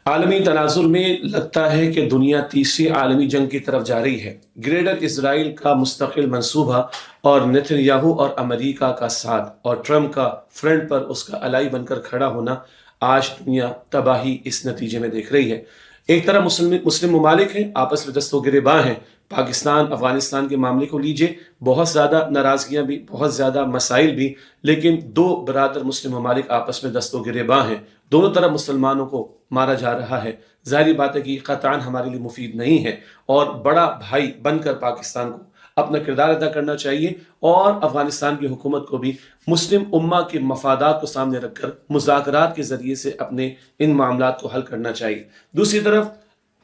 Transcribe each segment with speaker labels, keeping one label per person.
Speaker 1: عالمی تناजुर में लगता है कि दुनिया तीसरी आलमी जंग की तरफ जा रही है। ग्रेटर इसराइल का मुस्तकिल मंसूबा और नेतन्याहू और अमेरिका का साथ और ट्रंप का फ्रंट पर उसका अलाई बनकर खड़ा होना आज दुनिया तबाही इस नतीजे में देख रही है। एक तरफ मुस्लिम ममालिक हैं, आपस में दस्तों गिरेबां हैं। पाकिस्तान अफगानिस्तान के मामले को लीजिए, बहुत ज़्यादा नाराज़गियाँ भी, बहुत ज़्यादा मसाइल भी, लेकिन दो बरादर मुस्लिम ममालिक आपस में दस्तों गिरेबां हैं। दोनों तरफ मुसलमानों को मारा जा रहा है। ज़ाहिर बात है कि क़तआन हमारे लिए मुफीद नहीं है और बड़ा भाई बनकर पाकिस्तान को अपना किरदार अदा करना चाहिए और अफगानिस्तान की हुकूमत को भी मुस्लिम उम्मा के मफादात को सामने रखकर मुज़ाकरात के ज़रिए से अपने इन मामलात को हल करना चाहिए। दूसरी तरफ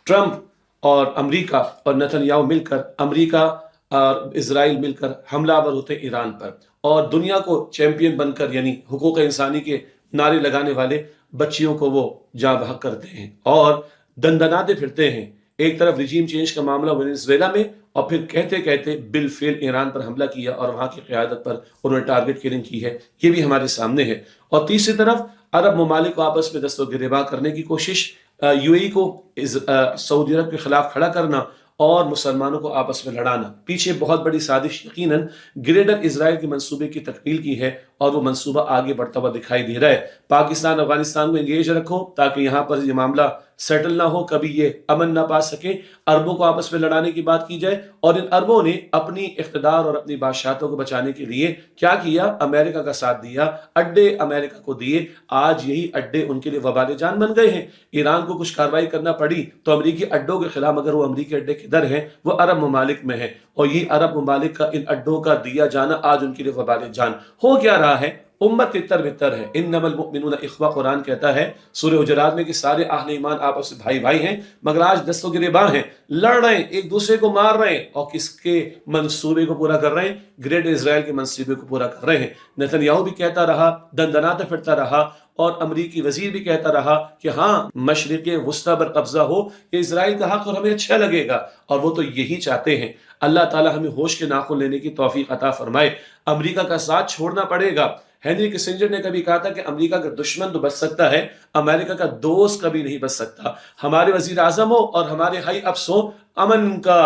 Speaker 1: ट्रंप और अमेरिका और नेतन्याहू मिलकर, अमेरिका और इजराइल मिलकर हमलावर होते हैं ईरान पर और दुनिया को चैंपियन बनकर यानी हुकूक इंसानी के नारे लगाने वाले बच्चियों को वो जाँ बहक करते हैं और दंदनाते फिरते हैं। एक तरफ रिजीम चेंज का मामला वेनेजुएला में और फिर कहते कहते बिल फेल ईरान पर हमला किया और वहां की क़यादत पर उन्होंने टारगेट किलिंग की है, ये भी हमारे सामने है। और तीसरी तरफ अरब ममालिक को आपस में दस्तों गिरेबां करने की कोशिश, यूएई को सऊदी अरब के खिलाफ खड़ा करना और मुसलमानों को आपस में लड़ाना। पीछे बहुत बड़ी साजिश यकीनन ग्रेटर इसराइल के मंसूबे की तकमील की है और वो मंसूबा आगे बढ़ता हुआ दिखाई दे रहा है। पाकिस्तान अफगानिस्तान को एंगेज रखो ताकि यहाँ पर ये मामला सेटल ना हो, कभी ये अमन ना पा सके। अरबों को आपस में लड़ाने की बात की जाए और इन अरबों ने अपनी इख्तिदार और अपनी बादशाहतों को बचाने के लिए क्या किया? अमेरिका का साथ दिया, अड्डे अमेरिका को दिए। आज यही अड्डे उनके लिए वबाल जान बन गए हैं। ईरान को कुछ कार्रवाई करना पड़ी तो अमरीकी अड्डों के खिलाफ, अगर वो अमरीकी अड्डे किधर हैं, वो अरब ममालिक में है और ये अरब ममालिक का इन अड्डों का दिया जाना आज उनके लिए वबाल जान हो क्या रहा है। उम्मत तितर बितर है। इन्नमल मुमिनूना इख्वा, कुरान कहता है सूरह हुजरात में कि सारे अहले ईमान आपस में भाई भाई हैं, मगर आज दस्तों गिरेबां हैं, लड़ रहे हैं, एक दूसरे को मार रहे हैं और किसके मंसूबे को पूरा कर रहे हैं? ग्रेट इजराइल के मंसूबे को पूरा कर रहे हैं। नेतन्याहू भी कहता रहा, दंदनाता फिरता रहा और अमरीकी वजीर भी कहता रहा कि हाँ, मशरिक़ वुस्ता पर कब्जा हो, इजराइल का हक और हमें अच्छा लगेगा और वो तो यही चाहते हैं। अल्लाह ताला हमें होश के नाखून लेने की तौफीक अता फरमाए। अमरीका का साथ छोड़ना पड़ेगा। हेनरी किसिंजर ने कभी कहा था कि अमेरिका का दुश्मन तो बच सकता है, अमेरिका का दोस्त कभी नहीं बच सकता। हमारे वजीर आजम हो और हमारे हाई अफ्स हो, अमन का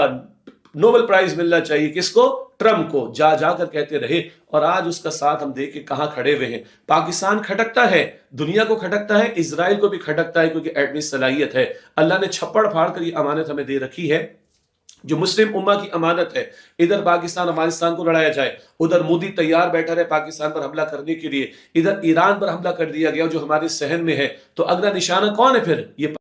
Speaker 1: नोबेल प्राइज मिलना चाहिए किसको? ट्रंप को। जा जाकर कहते रहे और आज उसका साथ हम देख के कहाँ खड़े हुए हैं। पाकिस्तान खटकता है, दुनिया को खटकता है, इजराइल को भी खटकता है क्योंकि एटमी सलाहियत है। अल्लाह ने छप्पड़ फाड़ कर ये अमानत हमें दे रखी है जो मुस्लिम उम्मा की अमानत है। इधर पाकिस्तान अफगानिस्तान को लड़ाया जाए, उधर मोदी तैयार बैठा रहे पाकिस्तान पर हमला करने के लिए, इधर ईरान पर हमला कर दिया गया जो हमारे सहन में है, तो अगला निशाना कौन है फिर? ये